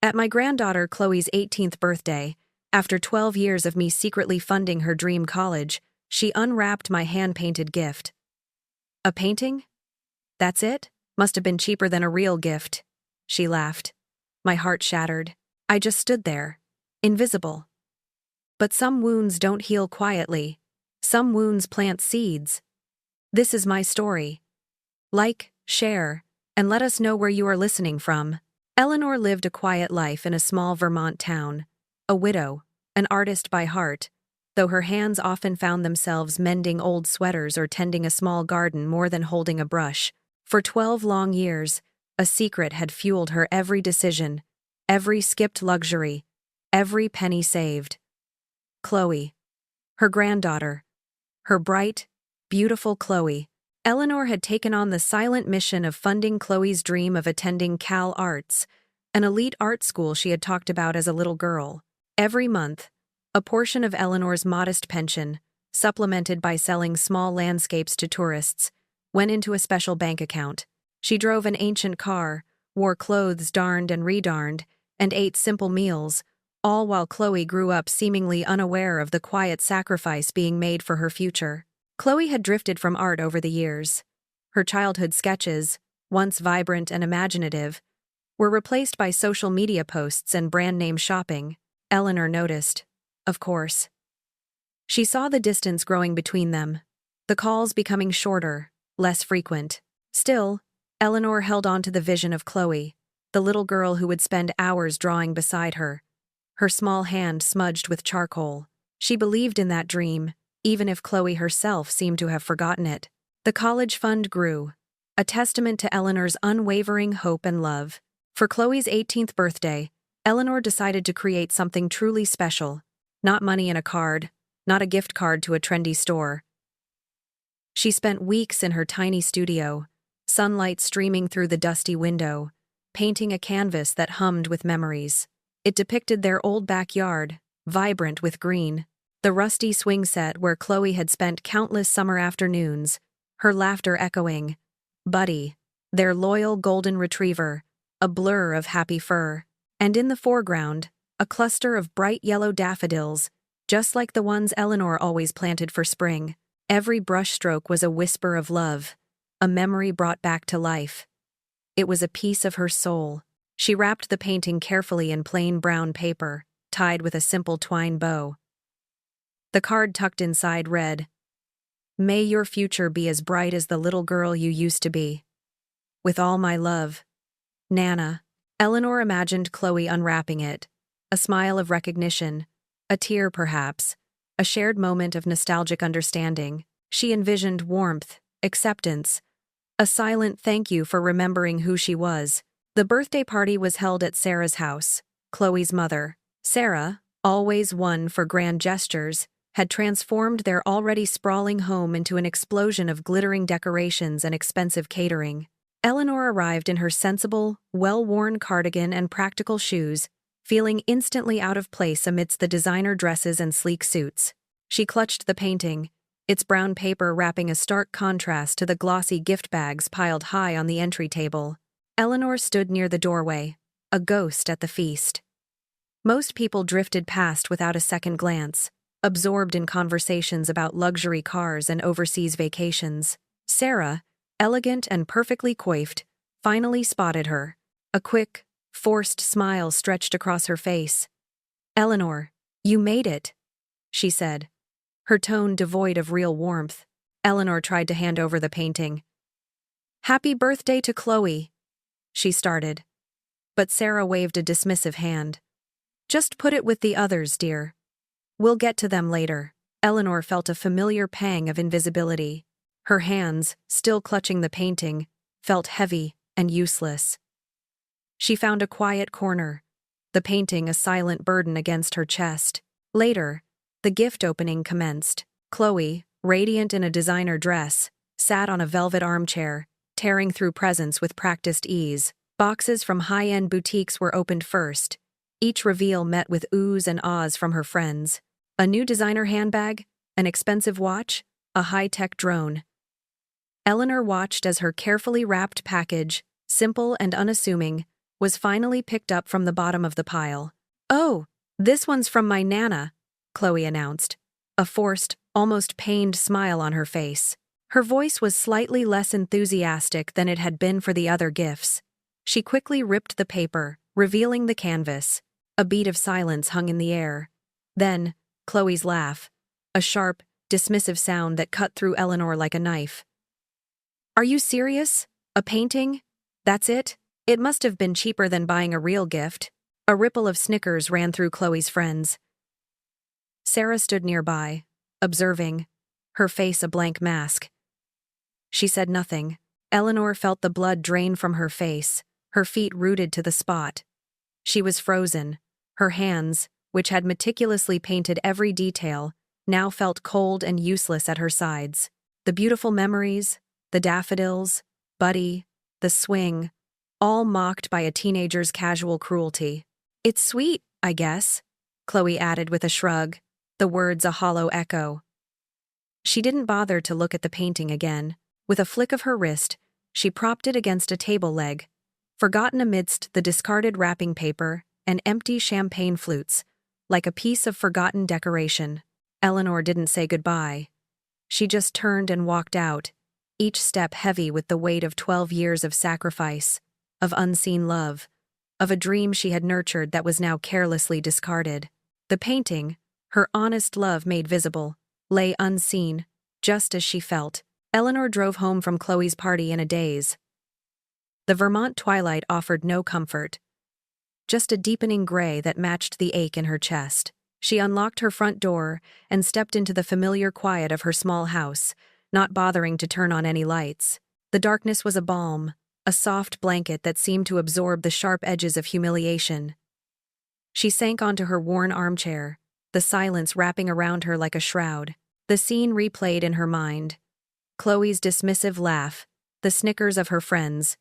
At my granddaughter Chloe's 18th birthday, after 12 years of me secretly funding her dream college, she unwrapped my hand-painted gift. A painting? That's it? Must have been cheaper than a real gift. She laughed. My heart shattered. I just stood there, invisible. But some wounds don't heal quietly. Some wounds plant seeds. This is my story. Like, share, and let us know where you are listening from. Eleanor lived a quiet life in a small Vermont town. A widow, an artist by heart, though her hands often found themselves mending old sweaters or tending a small garden more than holding a brush. For 12 long years, a secret had fueled her every decision, every skipped luxury, every penny saved. Chloe. Her granddaughter. Her bright, beautiful Chloe. Eleanor had taken on the silent mission of funding Chloe's dream of attending Cal Arts, an elite art school she had talked about as a little girl. Every month, a portion of Eleanor's modest pension, supplemented by selling small landscapes to tourists, went into a special bank account. She drove an ancient car, wore clothes darned and redarned, and ate simple meals, all while Chloe grew up seemingly unaware of the quiet sacrifice being made for her future. Chloe had drifted from art over the years. Her childhood sketches, once vibrant and imaginative, were replaced by social media posts and brand-name shopping. Eleanor noticed, of course. She saw the distance growing between them, the calls becoming shorter, less frequent. Still, Eleanor held on to the vision of Chloe, the little girl who would spend hours drawing beside her, her small hand smudged with charcoal. She believed in that dream, even if Chloe herself seemed to have forgotten it. The college fund grew, a testament to Eleanor's unwavering hope and love. For Chloe's 18th birthday, Eleanor decided to create something truly special. Not money in a card, not a gift card to a trendy store. She spent weeks in her tiny studio, sunlight streaming through the dusty window, painting a canvas that hummed with memories. It depicted their old backyard, vibrant with green, the rusty swing set where Chloe had spent countless summer afternoons, her laughter echoing. Buddy, their loyal golden retriever, a blur of happy fur. And in the foreground, a cluster of bright yellow daffodils, just like the ones Eleanor always planted for spring. Every brushstroke was a whisper of love, a memory brought back to life. It was a piece of her soul. She wrapped the painting carefully in plain brown paper, tied with a simple twine bow. The card tucked inside read, "May your future be as bright as the little girl you used to be. With all my love, Nana." Eleanor imagined Chloe unwrapping it, a smile of recognition, a tear perhaps, a shared moment of nostalgic understanding. She envisioned warmth, acceptance, a silent thank you for remembering who she was. The birthday party was held at Sarah's house, Chloe's mother. Sarah, always one for grand gestures, had transformed their already sprawling home into an explosion of glittering decorations and expensive catering. Eleanor arrived in her sensible, well-worn cardigan and practical shoes, feeling instantly out of place amidst the designer dresses and sleek suits. She clutched the painting, its brown paper wrapping a stark contrast to the glossy gift bags piled high on the entry table. Eleanor stood near the doorway, a ghost at the feast. Most people drifted past without a second glance, absorbed in conversations about luxury cars and overseas vacations. Sarah, elegant and perfectly coiffed, finally spotted her. A quick, forced smile stretched across her face. "Eleanor, you made it," she said, her tone devoid of real warmth. Eleanor tried to hand over the painting. "Happy birthday to Chloe," she started. But Sarah waved a dismissive hand. "Just put it with the others, dear. We'll get to them later." Eleanor felt a familiar pang of invisibility. Her hands, still clutching the painting, felt heavy and useless. She found a quiet corner, the painting a silent burden against her chest. Later, the gift opening commenced. Chloe, radiant in a designer dress, sat on a velvet armchair, tearing through presents with practiced ease. Boxes from high-end boutiques were opened first, each reveal met with oohs and ahs from her friends. A new designer handbag, an expensive watch, a high-tech drone. Eleanor watched as her carefully wrapped package, simple and unassuming, was finally picked up from the bottom of the pile. "Oh, this one's from my Nana," Chloe announced, a forced, almost pained smile on her face. Her voice was slightly less enthusiastic than it had been for the other gifts. She quickly ripped the paper, revealing the canvas. A beat of silence hung in the air. Then, Chloe's laugh, a sharp, dismissive sound that cut through Eleanor like a knife. "Are you serious? A painting? That's it? It must have been cheaper than buying a real gift." A ripple of snickers ran through Chloe's friends. Sarah stood nearby, observing, her face a blank mask. She said nothing. Eleanor felt the blood drain from her face, her feet rooted to the spot. She was frozen. Her hands, which had meticulously painted every detail, now felt cold and useless at her sides. The beautiful memories, the daffodils, Buddy, the swing, all mocked by a teenager's casual cruelty. "It's sweet, I guess," Chloe added with a shrug, the words a hollow echo. She didn't bother to look at the painting again. With a flick of her wrist, she propped it against a table leg, forgotten amidst the discarded wrapping paper and empty champagne flutes, like a piece of forgotten decoration. Eleanor didn't say goodbye. She just turned and walked out, each step heavy with the weight of 12 years of sacrifice, of unseen love, of a dream she had nurtured that was now carelessly discarded. The painting, her honest love made visible, lay unseen, just as she felt. Eleanor drove home from Chloe's party in a daze. The Vermont twilight offered no comfort, just a deepening gray that matched the ache in her chest. She unlocked her front door and stepped into the familiar quiet of her small house, not bothering to turn on any lights. The darkness was a balm, a soft blanket that seemed to absorb the sharp edges of humiliation. She sank onto her worn armchair, the silence wrapping around her like a shroud. The scene replayed in her mind. Chloe's dismissive laugh, the snickers of her friends,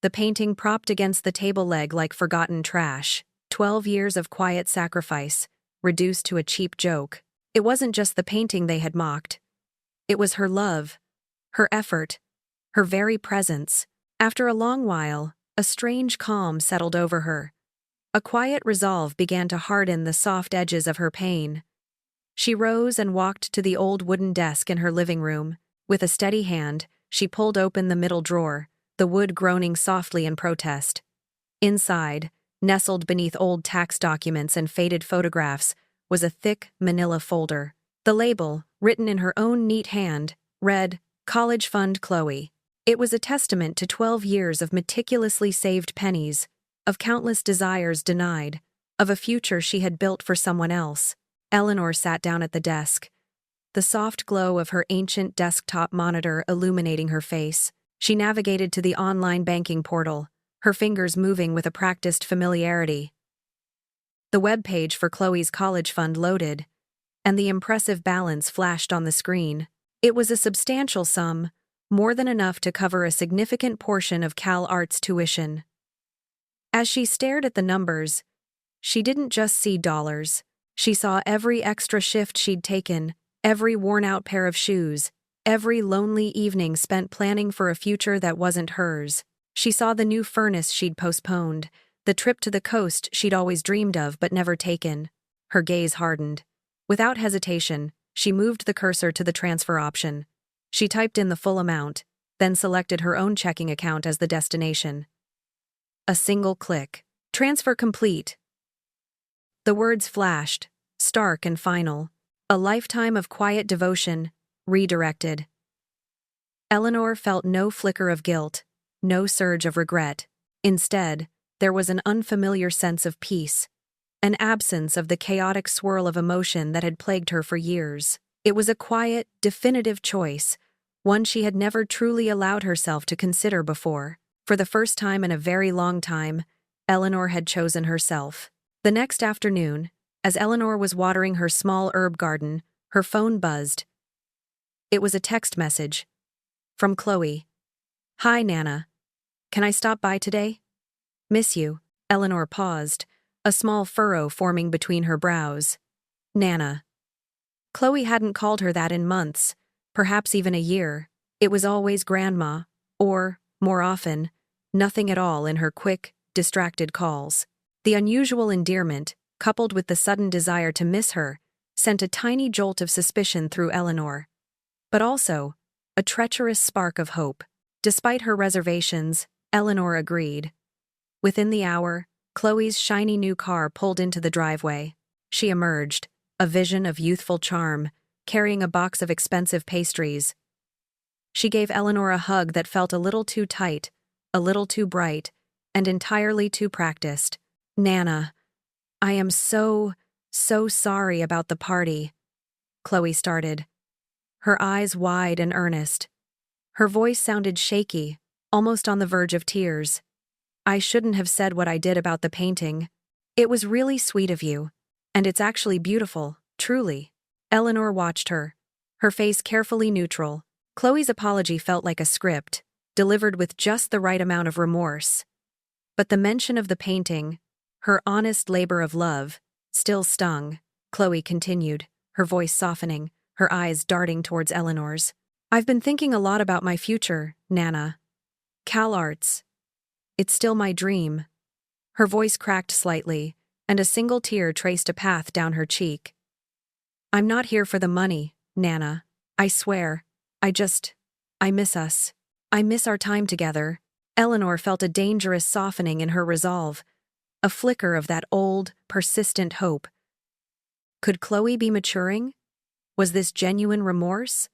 the painting propped against the table leg like forgotten trash. 12 years of quiet sacrifice, reduced to a cheap joke. It wasn't just the painting they had mocked. It was her love, her effort, her very presence. After a long while, a strange calm settled over her. A quiet resolve began to harden the soft edges of her pain. She rose and walked to the old wooden desk in her living room. With a steady hand, she pulled open the middle drawer, the wood groaning softly in protest. Inside, nestled beneath old tax documents and faded photographs, was a thick, manila folder. The label, written in her own neat hand, read, "College Fund Chloe." It was a testament to 12 years of meticulously saved pennies, of countless desires denied, of a future she had built for someone else. Eleanor sat down at the desk, the soft glow of her ancient desktop monitor illuminating her face. She navigated to the online banking portal, her fingers moving with a practiced familiarity. The web page for Chloe's college fund loaded, and the impressive balance flashed on the screen. It was a substantial sum, more than enough to cover a significant portion of Cal Arts tuition. As she stared at the numbers, she didn't just see dollars. She saw every extra shift she'd taken, every worn-out pair of shoes, every lonely evening spent planning for a future that wasn't hers. She saw the new furnace she'd postponed, the trip to the coast she'd always dreamed of but never taken. Her gaze hardened. Without hesitation, she moved the cursor to the transfer option. She typed in the full amount, then selected her own checking account as the destination. A single click. Transfer complete. The words flashed, stark and final. A lifetime of quiet devotion, redirected. Eleanor felt no flicker of guilt, no surge of regret. Instead, there was an unfamiliar sense of peace, an absence of the chaotic swirl of emotion that had plagued her for years. It was a quiet, definitive choice, one she had never truly allowed herself to consider before. For the first time in a very long time, Eleanor had chosen herself. The next afternoon, as Eleanor was watering her small herb garden, her phone buzzed. It was a text message. From Chloe. "Hi, Nana. Can I stop by today? Miss you." Eleanor paused, a small furrow forming between her brows. Nana. Chloe hadn't called her that in months, perhaps even a year. It was always Grandma, or, more often, nothing at all in her quick, distracted calls. The unusual endearment, coupled with the sudden desire to miss her, sent a tiny jolt of suspicion through Eleanor. But also, a treacherous spark of hope. Despite her reservations, Eleanor agreed. Within the hour, Chloe's shiny new car pulled into the driveway. She emerged, a vision of youthful charm, carrying a box of expensive pastries. She gave Eleanor a hug that felt a little too tight, a little too bright, and entirely too practiced. "Nana, I am so sorry about the party," Chloe started, her eyes wide and earnest. Her voice sounded shaky, almost on the verge of tears. "I shouldn't have said what I did about the painting. It was really sweet of you. And it's actually beautiful, truly." Eleanor watched her, her face carefully neutral. Chloe's apology felt like a script, delivered with just the right amount of remorse. But the mention of the painting, her honest labor of love, still stung. Chloe continued, her voice softening, her eyes darting towards Eleanor's. "I've been thinking a lot about my future, Nana. Cal Arts. It's still my dream." Her voice cracked slightly, and a single tear traced a path down her cheek. "I'm not here for the money, Nana. I swear. I miss us. I miss our time together." Eleanor felt a dangerous softening in her resolve, a flicker of that old, persistent hope. Could Chloe be maturing? Was this genuine remorse?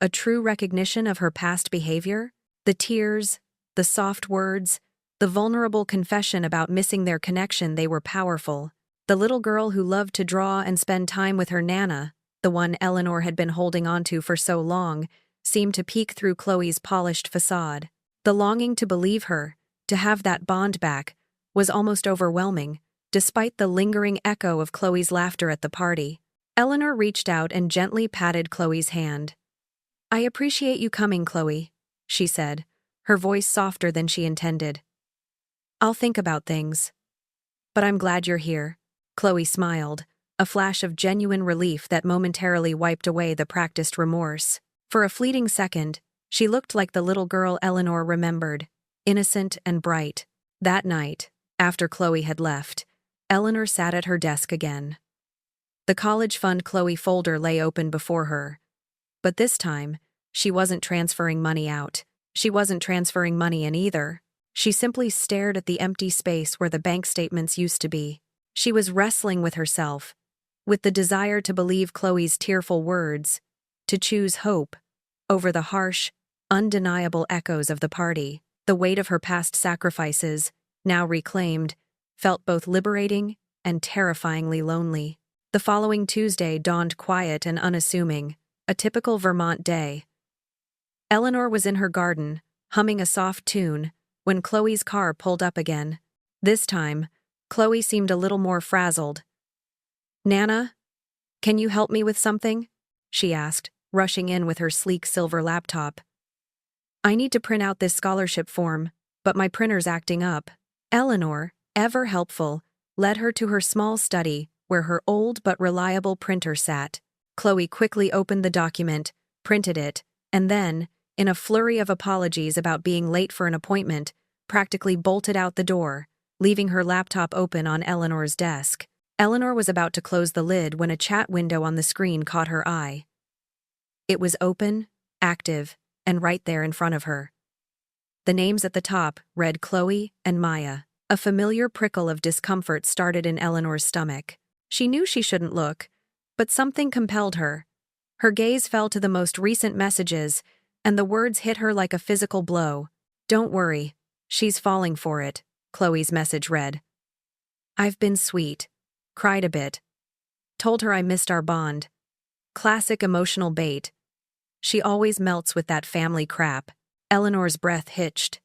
A true recognition of her past behavior? The tears, the soft words, the vulnerable confession about missing their connection, they were powerful. The little girl who loved to draw and spend time with her Nana, the one Eleanor had been holding onto for so long, seemed to peek through Chloe's polished facade. The longing to believe her, to have that bond back, was almost overwhelming, despite the lingering echo of Chloe's laughter at the party. Eleanor reached out and gently patted Chloe's hand. "I appreciate you coming, Chloe," she said, her voice softer than she intended. "I'll think about things. But I'm glad you're here." Chloe smiled, a flash of genuine relief that momentarily wiped away the practiced remorse. For a fleeting second, she looked like the little girl Eleanor remembered, innocent and bright. That night, after Chloe had left, Eleanor sat at her desk again. The college fund Chloe folder lay open before her. But this time, she wasn't transferring money out. She wasn't transferring money in either. She simply stared at the empty space where the bank statements used to be. She was wrestling with herself, with the desire to believe Chloe's tearful words, to choose hope, over the harsh, undeniable echoes of the party. The weight of her past sacrifices, now reclaimed, felt both liberating and terrifyingly lonely. The following Tuesday dawned quiet and unassuming, a typical Vermont day. Eleanor was in her garden, humming a soft tune, when Chloe's car pulled up again. This time, Chloe seemed a little more frazzled. "Nana, can you help me with something?" she asked, rushing in with her sleek silver laptop. "I need to print out this scholarship form, but my printer's acting up." Eleanor, ever helpful, led her to her small study where her old but reliable printer sat. Chloe quickly opened the document, printed it, and then, in a flurry of apologies about being late for an appointment, practically bolted out the door, leaving her laptop open on Eleanor's desk. Eleanor was about to close the lid when a chat window on the screen caught her eye. It was open, active, and right there in front of her. The names at the top read Chloe and Maya. A familiar prickle of discomfort started in Eleanor's stomach. She knew she shouldn't look, but something compelled her. Her gaze fell to the most recent messages, and the words hit her like a physical blow. "Don't worry, she's falling for it," Chloe's message read. "I've been sweet, cried a bit, told her I missed our bond." Classic emotional bait. She always melts with that family crap. Eleanor's breath hitched.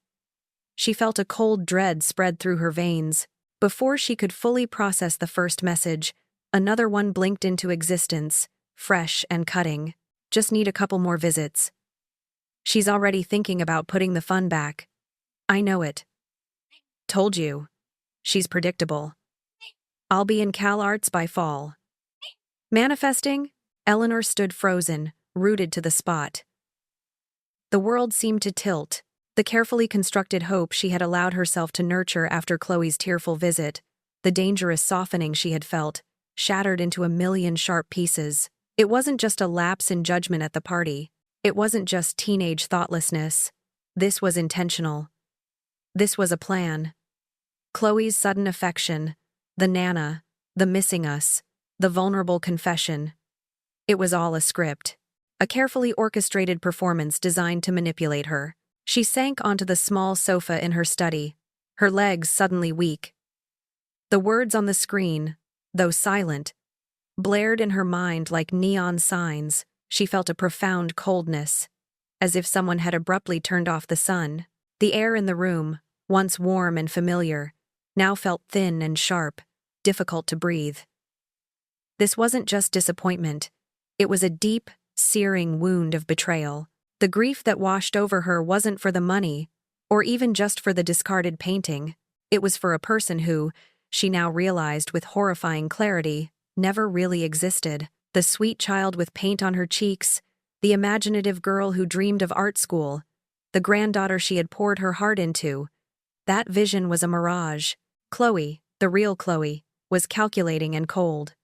She felt a cold dread spread through her veins. Before she could fully process the first message, another one blinked into existence, fresh and cutting. "Just need a couple more visits." She's already thinking about putting the fun back. "I know it. Told you." She's predictable. "I'll be in Cal Arts by fall." Manifesting? Eleanor stood frozen, rooted to the spot. The world seemed to tilt. The carefully constructed hope she had allowed herself to nurture after Chloe's tearful visit, the dangerous softening she had felt, shattered into a million sharp pieces. It wasn't just a lapse in judgment at the party. It wasn't just teenage thoughtlessness. This was intentional. This was a plan. Chloe's sudden affection, the Nana, the missing us, the vulnerable confession. It was all a script. A carefully orchestrated performance designed to manipulate her. She sank onto the small sofa in her study, her legs suddenly weak. The words on the screen, though silent, blared in her mind like neon signs. She felt a profound coldness, as if someone had abruptly turned off the sun. The air in the room, once warm and familiar, now felt thin and sharp, difficult to breathe. This wasn't just disappointment. It was a deep, searing wound of betrayal. The grief that washed over her wasn't for the money, or even just for the discarded painting. It was for a person who, she now realized with horrifying clarity, never really existed. The sweet child with paint on her cheeks, the imaginative girl who dreamed of art school, the granddaughter she had poured her heart into. That vision was a mirage. Chloe, the real Chloe, was calculating and cold.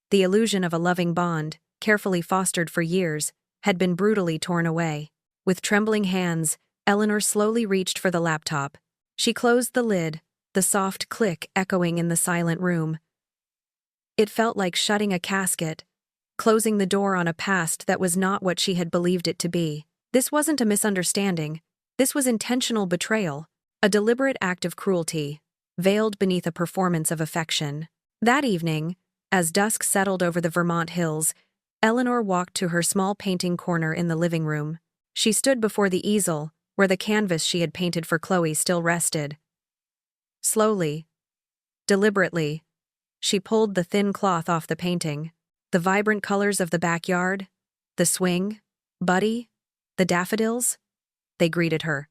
The illusion of a loving bond, carefully fostered for years, had been brutally torn away. With trembling hands, Eleanor slowly reached for the laptop. She closed the lid, the soft click echoing in the silent room. It felt like shutting a casket, closing the door on a past that was not what she had believed it to be. This wasn't a misunderstanding. This was intentional betrayal, a deliberate act of cruelty, veiled beneath a performance of affection. That evening, as dusk settled over the Vermont hills, Eleanor walked to her small painting corner in the living room. She stood before the easel, where the canvas she had painted for Chloe still rested. Slowly, deliberately, she pulled the thin cloth off the painting. The vibrant colors of the backyard, the swing, Buddy, the daffodils, they greeted her.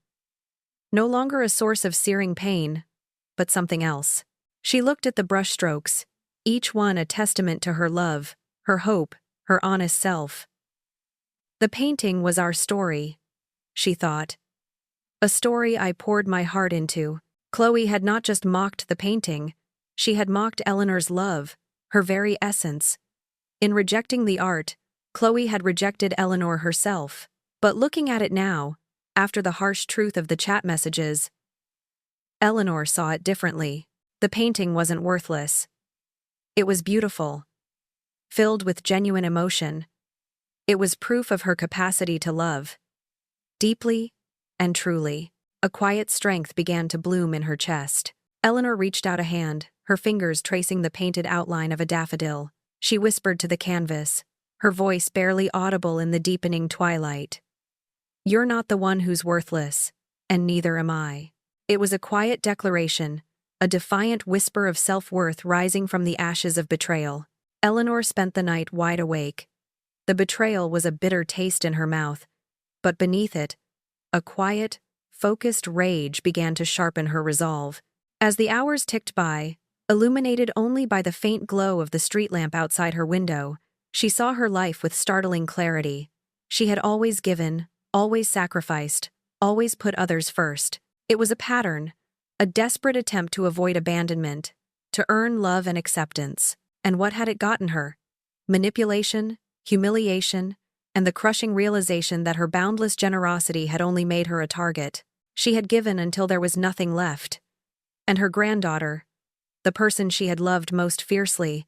No longer a source of searing pain, but something else. She looked at the brushstrokes, each one a testament to her love, her hope, her honest self. The painting was our story, she thought. A story I poured my heart into. Chloe had not just mocked the painting, she had mocked Eleanor's love, her very essence. In rejecting the art, Chloe had rejected Eleanor herself. But looking at it now, after the harsh truth of the chat messages, Eleanor saw it differently. The painting wasn't worthless. It was beautiful, filled with genuine emotion. It was proof of her capacity to love, deeply and truly. A quiet strength began to bloom in her chest. Eleanor reached out a hand, her fingers tracing the painted outline of a daffodil. She whispered to the canvas, her voice barely audible in the deepening twilight. "You're not the one who's worthless, and neither am I." It was a quiet declaration, a defiant whisper of self-worth rising from the ashes of betrayal. Eleanor spent the night wide awake. The betrayal was a bitter taste in her mouth, but beneath it, a quiet, focused rage began to sharpen her resolve. As the hours ticked by, illuminated only by the faint glow of the street lamp outside her window, she saw her life with startling clarity. She had always given, always sacrificed, always put others first. It was a pattern, a desperate attempt to avoid abandonment, to earn love and acceptance. And what had it gotten her? Manipulation, humiliation, and the crushing realization that her boundless generosity had only made her a target. She had given until there was nothing left. And her granddaughter, the person she had loved most fiercely,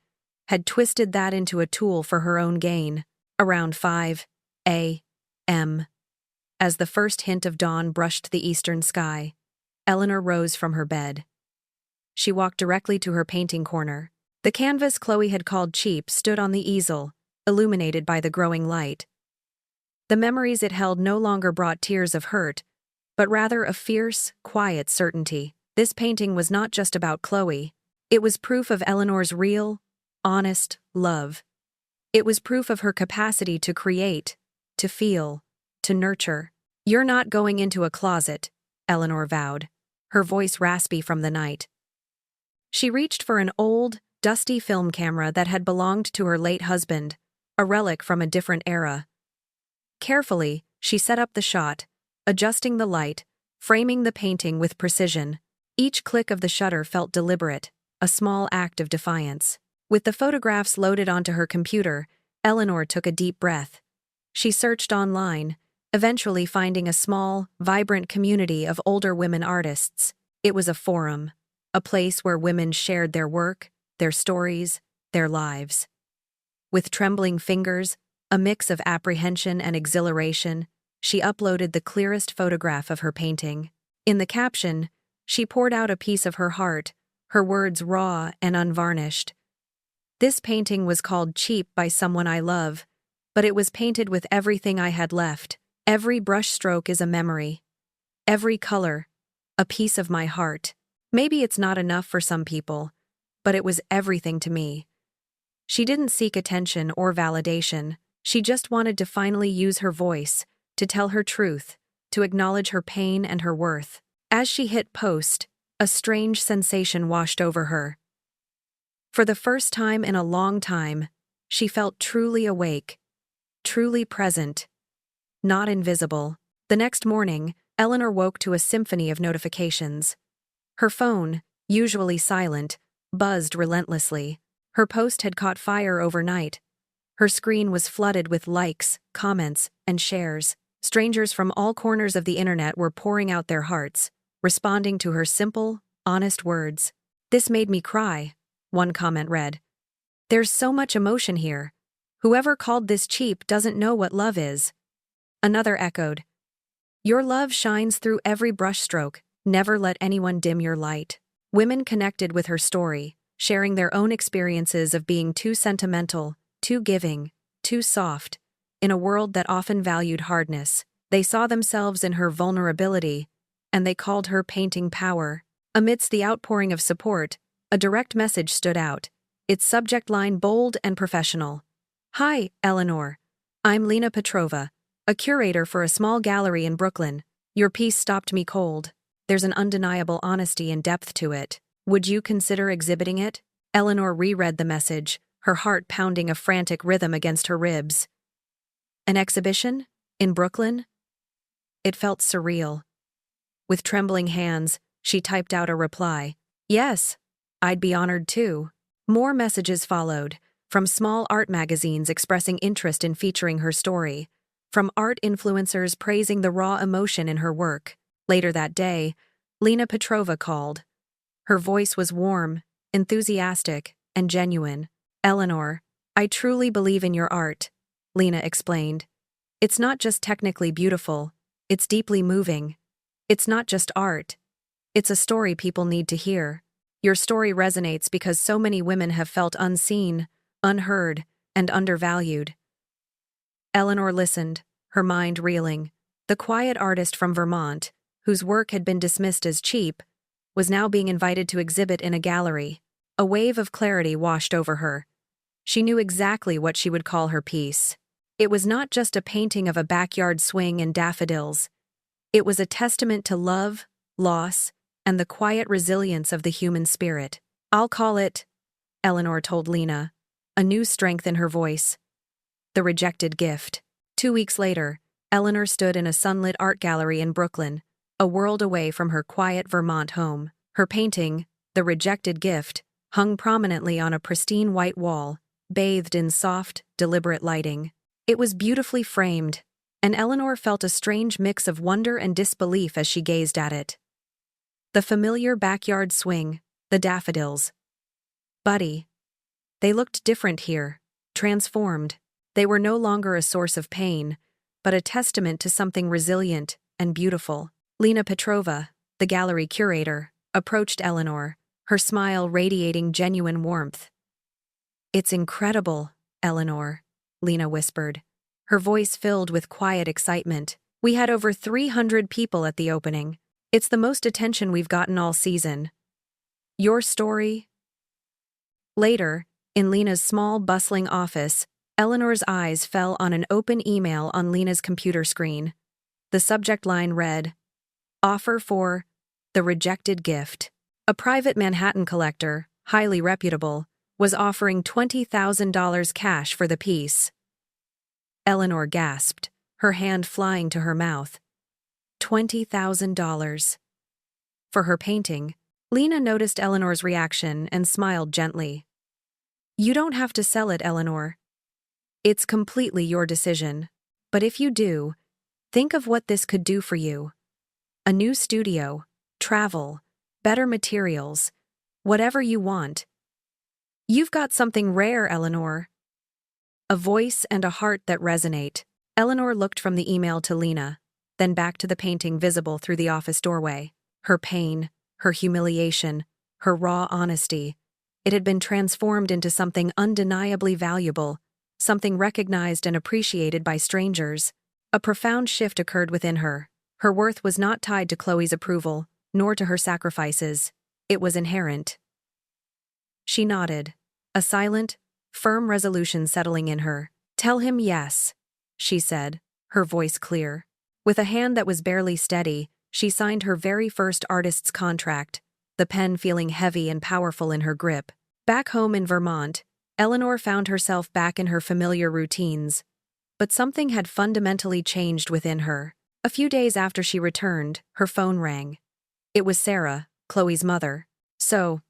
had twisted that into a tool for her own gain. Around 5 a.m. As the first hint of dawn brushed the eastern sky, Eleanor rose from her bed. She walked directly to her painting corner. The canvas Chloe had called cheap stood on the easel, illuminated by the growing light. The memories it held no longer brought tears of hurt, but rather a fierce, quiet certainty. This painting was not just about Chloe. It was proof of Eleanor's real, honest love. It was proof of her capacity to create, to feel, to nurture. "You're not going into a closet," Eleanor vowed, her voice raspy from the night. She reached for an old, dusty film camera that had belonged to her late husband, a relic from a different era. Carefully, she set up the shot, adjusting the light, framing the painting with precision. Each click of the shutter felt deliberate, a small act of defiance. With the photographs loaded onto her computer, Eleanor took a deep breath. She searched online, eventually finding a small, vibrant community of older women artists. It was a forum, a place where women shared their work, their stories, their lives. With trembling fingers, a mix of apprehension and exhilaration, she uploaded the clearest photograph of her painting. In the caption, she poured out a piece of her heart, her words raw and unvarnished. This painting was called cheap by someone I love, but it was painted with everything I had left. Every brushstroke is a memory. Every color, a piece of my heart. Maybe it's not enough for some people, but it was everything to me. She didn't seek attention or validation. She just wanted to finally use her voice, to tell her truth, to acknowledge her pain and her worth. As she hit post, a strange sensation washed over her. For the first time in a long time, she felt truly awake, truly present, not invisible. The next morning, Eleanor woke to a symphony of notifications. Her phone, usually silent, buzzed relentlessly. Her post had caught fire overnight. Her screen was flooded with likes, comments, and shares. Strangers from all corners of the internet were pouring out their hearts, responding to her simple, honest words. "This made me cry," one comment read. "There's so much emotion here. Whoever called this cheap doesn't know what love is." Another echoed, "Your love shines through every brushstroke. Never let anyone dim your light." Women connected with her story, sharing their own experiences of being too sentimental, too giving, too soft. In a world that often valued hardness, they saw themselves in her vulnerability, and they called her painting power. Amidst the outpouring of support, a direct message stood out, its subject line bold and professional. "Hi, Eleanor. I'm Lena Petrova, a curator for a small gallery in Brooklyn. Your piece stopped me cold. There's an undeniable honesty and depth to it. Would you consider exhibiting it?" Eleanor reread the message, her heart pounding a frantic rhythm against her ribs. An exhibition? In Brooklyn? It felt surreal. With trembling hands, she typed out a reply. "Yes, I'd be honored too." More messages followed, from small art magazines expressing interest in featuring her story, from art influencers praising the raw emotion in her work. Later that day, Lena Petrova called. Her voice was warm, enthusiastic, and genuine. "Eleanor, I truly believe in your art," Lena explained. "It's not just technically beautiful, it's deeply moving. It's not just art. It's a story people need to hear. Your story resonates because so many women have felt unseen, unheard, and undervalued." Eleanor listened, her mind reeling. The quiet artist from Vermont, whose work had been dismissed as cheap, was now being invited to exhibit in a gallery. A wave of clarity washed over her. She knew exactly what she would call her piece. It was not just a painting of a backyard swing and daffodils. It was a testament to love, loss, and the quiet resilience of the human spirit. "I'll call it," Eleanor told Lena, a new strength in her voice, "The Rejected Gift." 2 weeks later, Eleanor stood in a sunlit art gallery in Brooklyn, a world away from her quiet Vermont home. Her painting, The Rejected Gift, hung prominently on a pristine white wall, bathed in soft, deliberate lighting. It was beautifully framed, and Eleanor felt a strange mix of wonder and disbelief as she gazed at it. The familiar backyard swing, the daffodils. Buddy. They looked different here, transformed. They were no longer a source of pain, but a testament to something resilient and beautiful. Lena Petrova, the gallery curator, approached Eleanor, her smile radiating genuine warmth. "It's incredible, Eleanor," Lena whispered, her voice filled with quiet excitement. "We had over 300 people at the opening. It's the most attention we've gotten all season. Your story?" Later, in Lena's small, bustling office, Eleanor's eyes fell on an open email on Lena's computer screen. The subject line read, "Offer for The Rejected Gift." A private Manhattan collector, highly reputable, was offering $20,000 cash for the piece. Eleanor gasped, her hand flying to her mouth. $20,000. For her painting, Lena noticed Eleanor's reaction and smiled gently. You don't have to sell it, Eleanor. It's completely your decision. But if you do, think of what this could do for you. A new studio, travel, better materials, whatever you want. You've got something rare, Eleanor. A voice and a heart that resonate. Eleanor looked from the email to Lena, then back to the painting visible through the office doorway. Her pain, her humiliation, her raw honesty. It had been transformed into something undeniably valuable, something recognized and appreciated by strangers. A profound shift occurred within her. Her worth was not tied to Chloe's approval, nor to her sacrifices. It was inherent. She nodded, a silent, firm resolution settling in her. Tell him yes, she said, her voice clear. With a hand that was barely steady, she signed her very first artist's contract, the pen feeling heavy and powerful in her grip. Back home in Vermont, Eleanor found herself back in her familiar routines. But something had fundamentally changed within her. A few days after she returned, her phone rang. It was Sarah, Chloe's mother. So,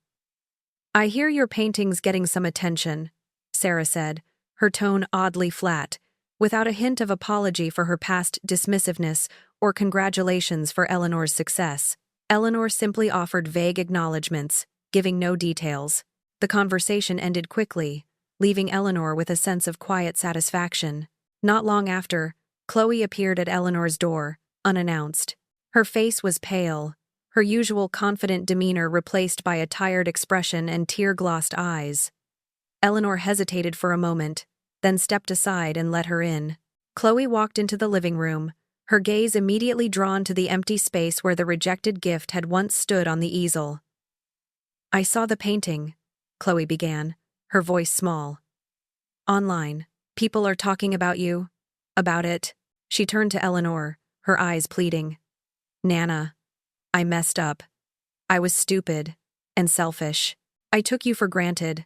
I hear your painting's getting some attention, Sarah said, her tone oddly flat, without a hint of apology for her past dismissiveness or congratulations for Eleanor's success. Eleanor simply offered vague acknowledgments, giving no details. The conversation ended quickly, leaving Eleanor with a sense of quiet satisfaction. Not long after, Chloe appeared at Eleanor's door, unannounced. Her face was pale, her usual confident demeanor replaced by a tired expression and tear-glossed eyes. Eleanor hesitated for a moment, then stepped aside and let her in. Chloe walked into the living room, her gaze immediately drawn to the empty space where the rejected gift had once stood on the easel. I saw the painting, Chloe began, her voice small. Online, people are talking about you, about it. She turned to Eleanor, her eyes pleading. Nana, I messed up. I was stupid and selfish. I took you for granted.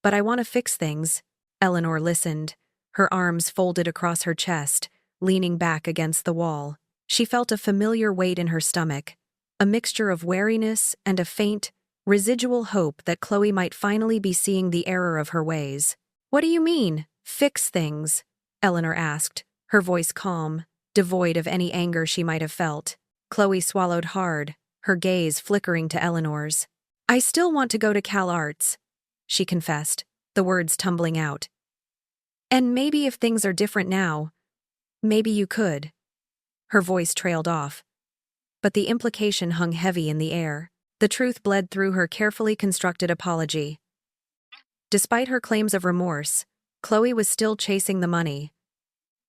But I want to fix things. Eleanor listened, her arms folded across her chest, leaning back against the wall. She felt a familiar weight in her stomach, a mixture of wariness and a faint, residual hope that Chloe might finally be seeing the error of her ways. What do you mean, fix things? Eleanor asked, her voice calm, devoid of any anger she might have felt. Chloe swallowed hard, her gaze flickering to Eleanor's. I still want to go to Cal Arts, she confessed, the words tumbling out. And maybe if things are different now, maybe you could. Her voice trailed off. But the implication hung heavy in the air. The truth bled through her carefully constructed apology. Despite her claims of remorse, Chloe was still chasing the money,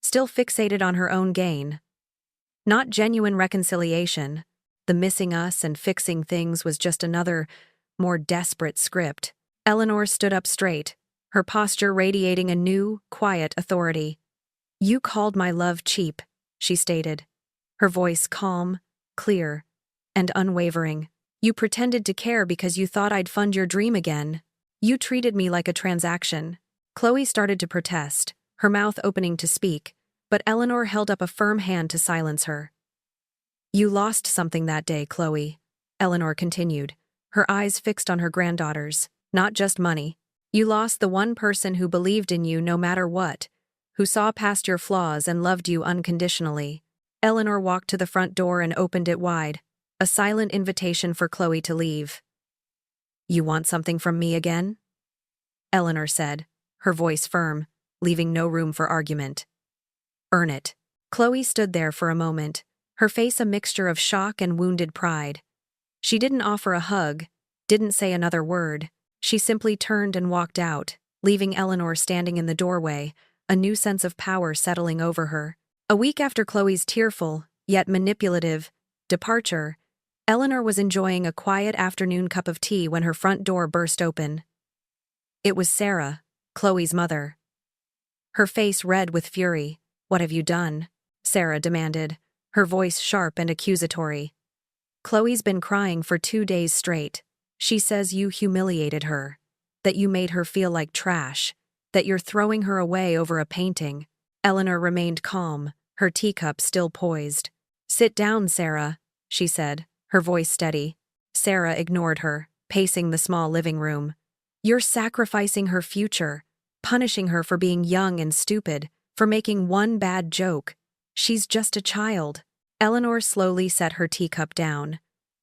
still fixated on her own gain. Not genuine reconciliation. The missing us and fixing things was just another, more desperate script. Eleanor stood up straight, her posture radiating a new, quiet authority. You called my love cheap, she stated, her voice calm, clear, and unwavering. You pretended to care because you thought I'd fund your dream again. You treated me like a transaction. Chloe started to protest, her mouth opening to speak, but Eleanor held up a firm hand to silence her. You lost something that day, Chloe, Eleanor continued, her eyes fixed on her granddaughters. Not just money. You lost the one person who believed in you no matter what, who saw past your flaws and loved you unconditionally. Eleanor walked to the front door and opened it wide, a silent invitation for Chloe to leave. You want something from me again? Eleanor said, her voice firm, leaving no room for argument. Earn it. Chloe stood there for a moment, her face a mixture of shock and wounded pride. She didn't offer a hug, didn't say another word. She simply turned and walked out, leaving Eleanor standing in the doorway, a new sense of power settling over her. A week after Chloe's tearful, yet manipulative, departure, Eleanor was enjoying a quiet afternoon cup of tea when her front door burst open. It was Sarah, Chloe's mother. Her face red with fury. What have you done? Sarah demanded, her voice sharp and accusatory. Chloe's been crying for 2 days straight. She says you humiliated her, that you made her feel like trash, that you're throwing her away over a painting. Eleanor remained calm, her teacup still poised. "Sit down, Sarah," she said, her voice steady. Sarah ignored her, pacing the small living room. "You're sacrificing her future, punishing her for being young and stupid, for making one bad joke. She's just a child." Eleanor slowly set her teacup down.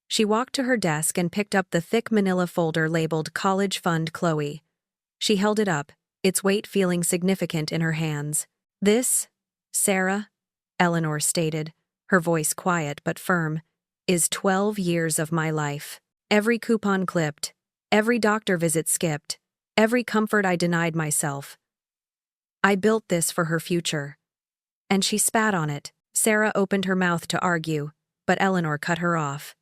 She walked to her desk and picked up the thick manila folder labeled College Fund Chloe. She held it up, its weight feeling significant in her hands. "This, Sarah," Eleanor stated, her voice quiet but firm, "is 12 years of my life. Every coupon clipped, every doctor visit skipped, every comfort I denied myself. I built this for her future." And she spat on it. Sarah opened her mouth to argue, but Eleanor cut her off.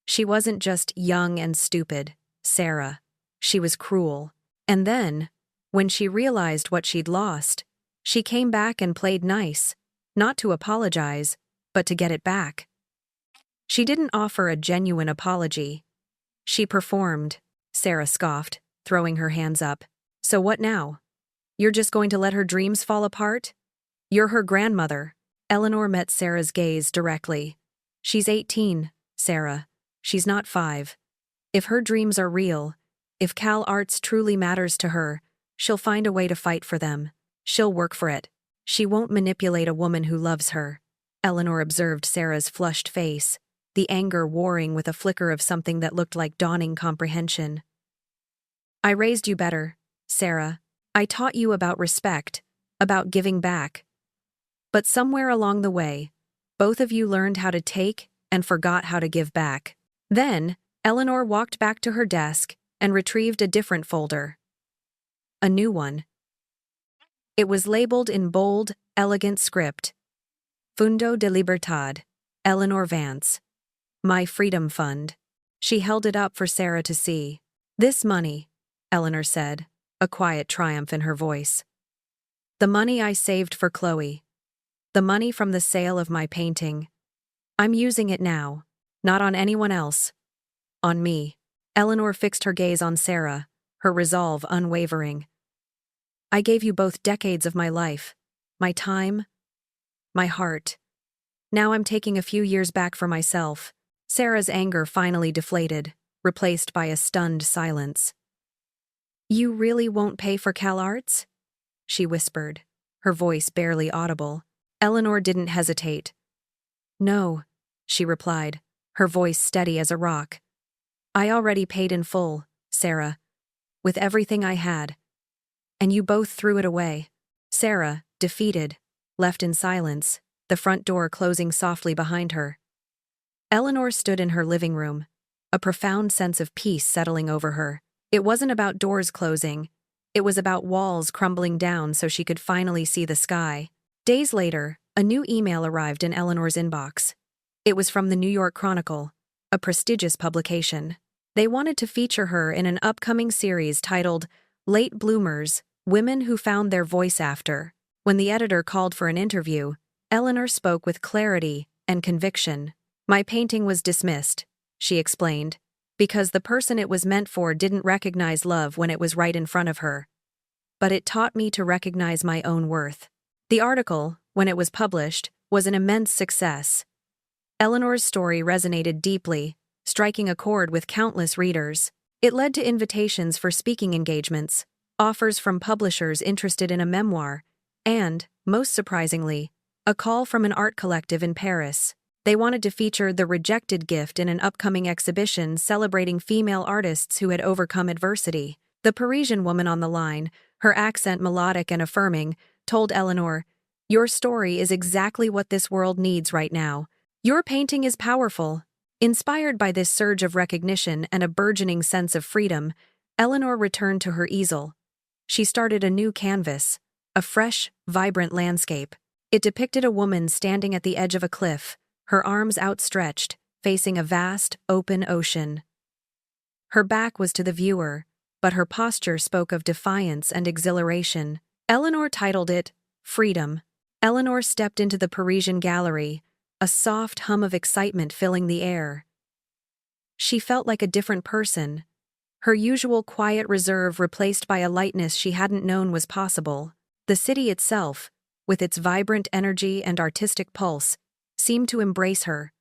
She wasn't just young and stupid, Sarah. She was cruel. And then, when she realized what she'd lost, she came back and played nice, not to apologize, but to get it back. She didn't offer a genuine apology. She performed, Sarah scoffed, throwing her hands up. "So what now? You're just going to let her dreams fall apart? You're her grandmother." Eleanor met Sarah's gaze directly. "She's 18, Sarah. She's not 5. If her dreams are real, if Cal Arts truly matters to her, she'll find a way to fight for them. She'll work for it. She won't manipulate a woman who loves her." Eleanor observed Sarah's flushed face, the anger warring with a flicker of something that looked like dawning comprehension. "I raised you better, Sarah. I taught you about respect, about giving back. But somewhere along the way, both of you learned how to take and forgot how to give back." Then, Eleanor walked back to her desk and retrieved a different folder. A new one. It was labeled in bold, elegant script. "Fundo de Libertad, Eleanor Vance. My Freedom Fund." She held it up for Sarah to see. "This money," Eleanor said, a quiet triumph in her voice. "The money I saved for Chloe. The money from the sale of my painting. I'm using it now, not on anyone else. On me." Eleanor fixed her gaze on Sarah, her resolve unwavering. "I gave you both decades of my life, my time, my heart. Now I'm taking a few years back for myself." Sarah's anger finally deflated, replaced by a stunned silence. "You really won't pay for Cal Arts?" she whispered, her voice barely audible. Eleanor didn't hesitate. "No," she replied, her voice steady as a rock. "I already paid in full, Sarah, with everything I had. And you both threw it away." Sarah, defeated, left in silence, the front door closing softly behind her. Eleanor stood in her living room, a profound sense of peace settling over her. It wasn't about doors closing. It was about walls crumbling down so she could finally see the sky. Days later, a new email arrived in Eleanor's inbox. It was from the New York Chronicle, a prestigious publication. They wanted to feature her in an upcoming series titled Late Bloomers, Women Who Found Their Voice After. When the editor called for an interview, Eleanor spoke with clarity and conviction. "My painting was dismissed," she explained, "because the person it was meant for didn't recognize love when it was right in front of her. But it taught me to recognize my own worth." The article, when it was published, was an immense success. Eleanor's story resonated deeply, striking a chord with countless readers. It led to invitations for speaking engagements, offers from publishers interested in a memoir, and, most surprisingly, a call from an art collective in Paris. They wanted to feature The Rejected Gift in an upcoming exhibition celebrating female artists who had overcome adversity. The Parisian woman on the line, her accent melodic and affirming, told Eleanor, "Your story is exactly what this world needs right now. Your painting is powerful." Inspired by this surge of recognition and a burgeoning sense of freedom, Eleanor returned to her easel. She started a new canvas, a fresh, vibrant landscape. It depicted a woman standing at the edge of a cliff, her arms outstretched, facing a vast, open ocean. Her back was to the viewer, but her posture spoke of defiance and exhilaration. Eleanor titled it, Freedom. Eleanor stepped into the Parisian gallery, a soft hum of excitement filling the air. She felt like a different person, her usual quiet reserve replaced by a lightness she hadn't known was possible. The city itself, with its vibrant energy and artistic pulse, seemed to embrace her,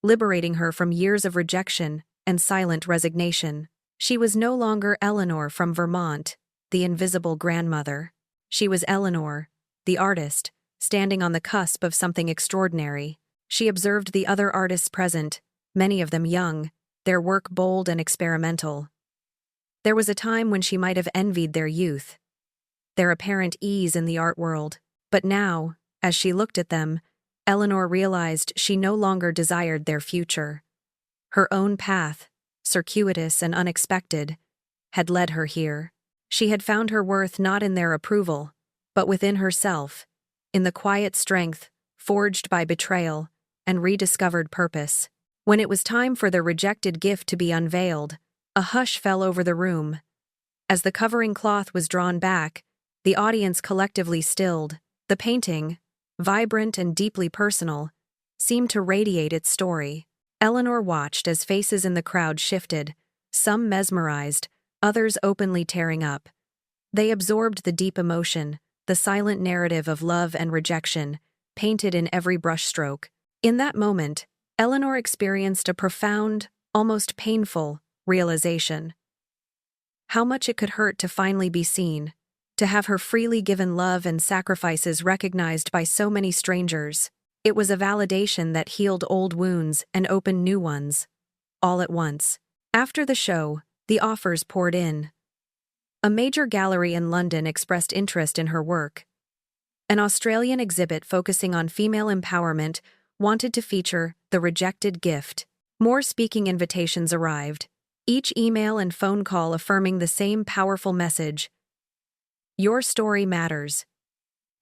liberating her from years of rejection and silent resignation. She was no longer Eleanor from Vermont, the invisible grandmother. She was Eleanor, the artist, standing on the cusp of something extraordinary. She observed the other artists present, many of them young, their work bold and experimental. There was a time when she might have envied their youth, their apparent ease in the art world. But now, as she looked at them, Eleanor realized she no longer desired their future. Her own path, circuitous and unexpected, had led her here. She had found her worth not in their approval, but within herself, in the quiet strength forged by betrayal and rediscovered purpose. When it was time for the rejected gift to be unveiled, a hush fell over the room. As the covering cloth was drawn back, the audience collectively stilled. The painting, vibrant and deeply personal, seemed to radiate its story. Eleanor watched as faces in the crowd shifted, some mesmerized, others openly tearing up. They absorbed the deep emotion, the silent narrative of love and rejection, painted in every brushstroke. In that moment, Eleanor experienced a profound, almost painful, realization. How much it could hurt to finally be seen, to have her freely given love and sacrifices recognized by so many strangers. It was a validation that healed old wounds and opened new ones, all at once. After the show, the offers poured in. A major gallery in London expressed interest in her work. An Australian exhibit focusing on female empowerment wanted to feature The Rejected Gift. More speaking invitations arrived, each email and phone call affirming the same powerful message: your story matters.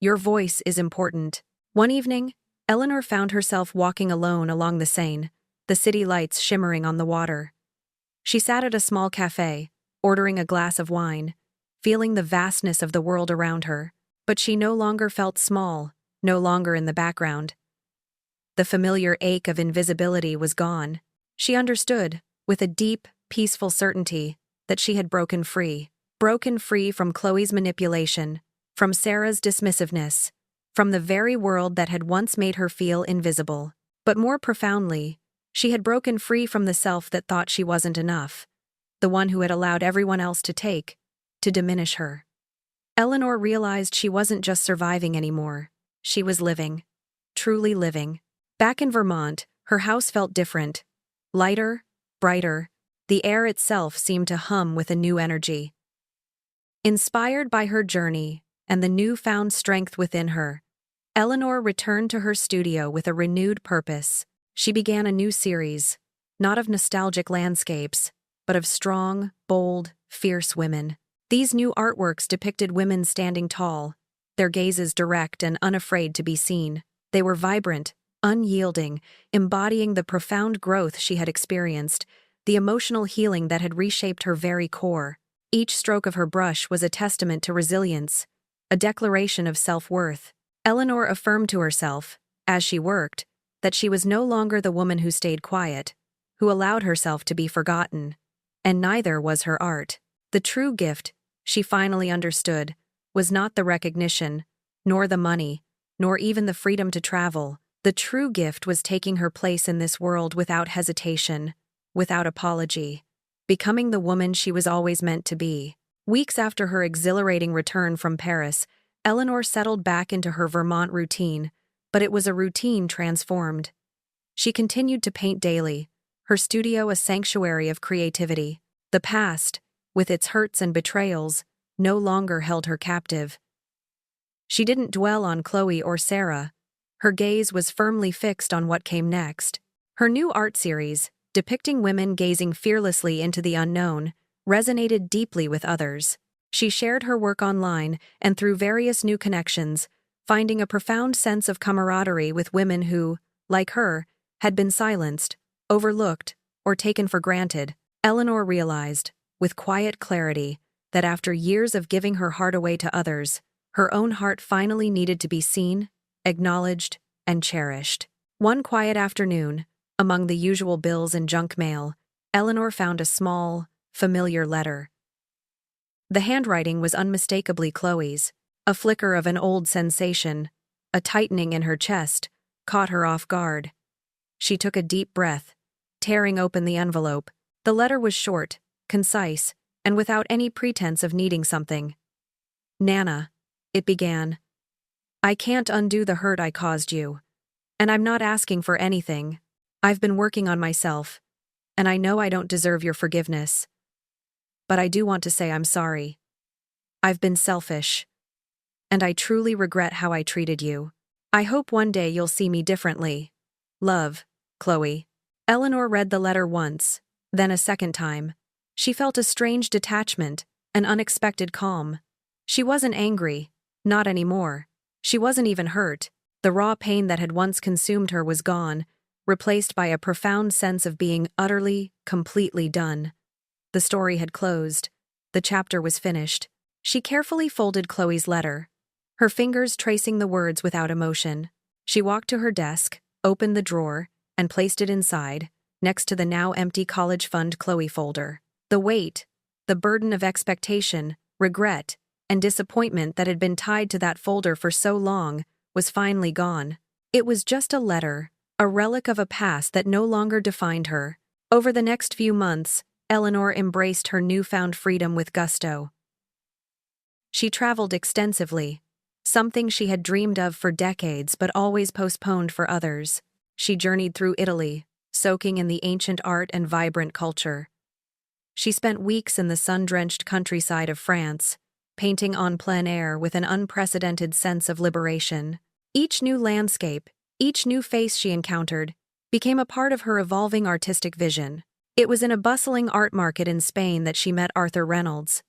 Your voice is important. One evening, Eleanor found herself walking alone along the Seine, the city lights shimmering on the water. She sat at a small cafe, ordering a glass of wine, feeling the vastness of the world around her. But she no longer felt small, no longer in the background. The familiar ache of invisibility was gone. She understood, with a deep, peaceful certainty, that she had broken free from Chloe's manipulation, from Sarah's dismissiveness, from the very world that had once made her feel invisible. But more profoundly, she had broken free from the self that thought she wasn't enough, the one who had allowed everyone else to diminish her. Eleanor realized she wasn't just surviving anymore. She was living, truly living. Back in Vermont, her house felt different. Lighter, brighter, the air itself seemed to hum with a new energy. Inspired by her journey and the newfound strength within her, Eleanor returned to her studio with a renewed purpose. She began a new series, not of nostalgic landscapes, but of strong, bold, fierce women. These new artworks depicted women standing tall, their gazes direct and unafraid to be seen. They were vibrant, unyielding, embodying the profound growth she had experienced, the emotional healing that had reshaped her very core. Each stroke of her brush was a testament to resilience, a declaration of self-worth. Eleanor affirmed to herself, as she worked, that she was no longer the woman who stayed quiet, who allowed herself to be forgotten. And neither was her art. The true gift, she finally understood, was not the recognition, nor the money, nor even the freedom to travel. The true gift was taking her place in this world without hesitation, without apology, becoming the woman she was always meant to be. Weeks after her exhilarating return from Paris, Eleanor settled back into her Vermont routine, but it was a routine transformed. She continued to paint daily, her studio a sanctuary of creativity. The past, with its hurts and betrayals, no longer held her captive. She didn't dwell on Chloe or Sarah. Her gaze was firmly fixed on what came next. Her new art series, depicting women gazing fearlessly into the unknown, resonated deeply with others. She shared her work online and through various new connections, finding a profound sense of camaraderie with women who, like her, had been silenced, overlooked, or taken for granted. Eleanor realized, with quiet clarity, that after years of giving her heart away to others, her own heart finally needed to be seen, acknowledged, and cherished. One quiet afternoon, among the usual bills and junk mail, Eleanor found a small, familiar letter. The handwriting was unmistakably Chloe's. A flicker of an old sensation, a tightening in her chest, caught her off guard. She took a deep breath, tearing open the envelope. The letter was short, concise, and without any pretense of needing something. "Nana," it began, "I can't undo the hurt I caused you. And I'm not asking for anything. I've been working on myself, and I know I don't deserve your forgiveness. But I do want to say I'm sorry. I've been selfish, and I truly regret how I treated you. I hope one day you'll see me differently. Love, Chloe." Eleanor read the letter once, then a second time. She felt a strange detachment, an unexpected calm. She wasn't angry, not anymore. She wasn't even hurt. The raw pain that had once consumed her was gone, replaced by a profound sense of being utterly, completely done. The story had closed. The chapter was finished. She carefully folded Chloe's letter, her fingers tracing the words without emotion. She walked to her desk, opened the drawer, and placed it inside, next to the now empty college fund Chloe folder. The weight, the burden of expectation, regret, and disappointment that had been tied to that folder for so long was finally gone. It was just a letter, a relic of a past that no longer defined her. Over the next few months, Eleanor embraced her newfound freedom with gusto. She traveled extensively, something she had dreamed of for decades but always postponed for others. She journeyed through Italy, soaking in the ancient art and vibrant culture. She spent weeks in the sun-drenched countryside of France, painting en plein air with an unprecedented sense of liberation. Each new landscape, each new face she encountered, became a part of her evolving artistic vision. It was in a bustling art market in Spain that she met Arthur Reynolds.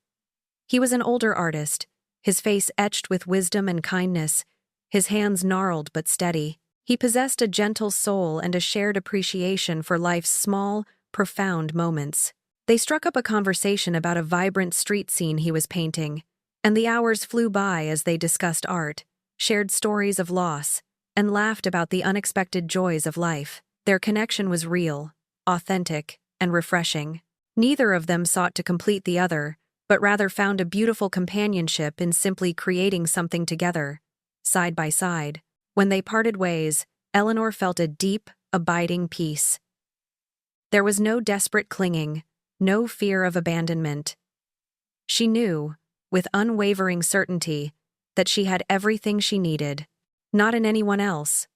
He was an older artist, his face etched with wisdom and kindness, his hands gnarled but steady. He possessed a gentle soul and a shared appreciation for life's small, profound moments. They struck up a conversation about a vibrant street scene he was painting, and the hours flew by as they discussed art, shared stories of loss, and laughed about the unexpected joys of life. Their connection was real, authentic, and refreshing. Neither of them sought to complete the other, but rather found a beautiful companionship in simply creating something together, side by side. When they parted ways, Eleanor felt a deep, abiding peace. There was no desperate clinging, no fear of abandonment. She knew, with unwavering certainty, that she had everything she needed, not in anyone else,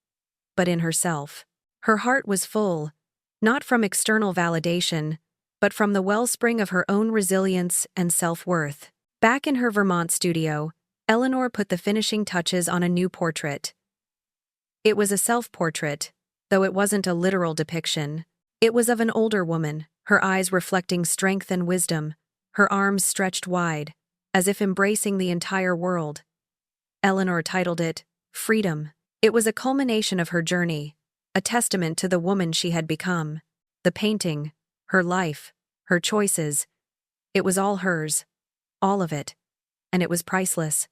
but in herself. Her heart was full, not from external validation, but from the wellspring of her own resilience and self-worth. Back in her Vermont studio, Eleanor put the finishing touches on a new portrait. It was a self-portrait, though it wasn't a literal depiction. It was of an older woman, her eyes reflecting strength and wisdom, her arms stretched wide, as if embracing the entire world. Eleanor titled it, Freedom. It was a culmination of her journey, a testament to the woman she had become. The painting, her life, her choices, it was all hers, all of it, and it was priceless.